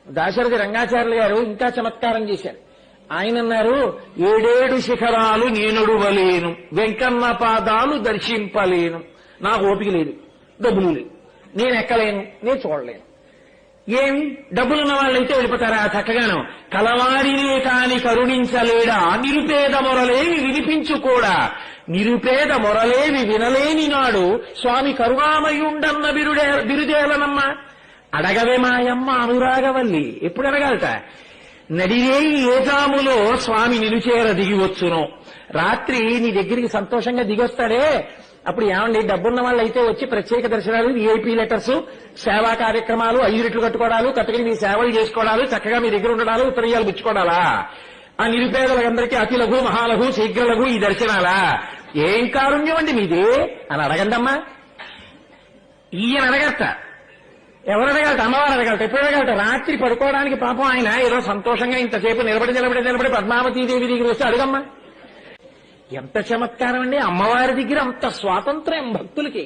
దాశరథి రంగాచార్యులు గారు ఇంకా చమత్కారం చేశారు. ఆయన అన్నారు, 7 శిఖరాలు నేనొడువలేను, వెంకన్న పాదాలు దర్శింపలేను. నాకు ఓపిక లేదు, డబ్బులు లేదు, నేను ఎక్కలేను, నేను చూడలేను. ఏమి డబ్బులున్న వాళ్ళైతే వెళ్ళిపోతారా? చక్కగాను. కలవారినే కాని కరుణించలేడా, నిరుపేద మొరలేవి వినిపించుకోడా, నిరుపేద మొరలేవి వినలేని నాడు స్వామి కరుణామయుండన్న బిరుదేలనమ్మ. అడగవే మాయమ్మ అనురాగవల్లి. ఎప్పుడు అడగాలట? నడిరేయి ఏజాములో స్వామి నిలుచేర దిగివచ్చును. రాత్రి నీ దగ్గరికి సంతోషంగా దిగొస్తాడే, అప్పుడు ఏమండి డబ్బున్న వాళ్ళు అయితే వచ్చి ప్రత్యేక దర్శనాలు, విఐపీ లెటర్స్, సేవా కార్యక్రమాలు, 5 రెట్లు కట్టుకోవడాలు, కట్టుకుని మీ సేవలు చేసుకోవడాలు, చక్కగా మీ దగ్గర ఉండడాలు, ఉత్తరీయాలు పుచ్చుకోవడాలా? ఆ నిరుపేదలందరికీ అతి లఘు, మహాలఘు, శీఘ్రలఘు ఈ దర్శనాలా? ఏం కారుణ్యం అండి మీది అని అడగండమ్మా. ఈయన అడగట. ఎవరు అడగలట? అమ్మవారు అడగలట. ఎప్పుడు అడగలట? రాత్రి పడుకోవడానికి పాపం ఆయన ఏదో సంతోషంగా ఇంతసేపు నిలబడి పద్మావతీదేవి దగ్గర వస్తే అడుగమ్మా. ఎంత చమత్కారం అండి! అమ్మవారి దగ్గర అంత స్వాతంత్ర్యం భక్తులకి.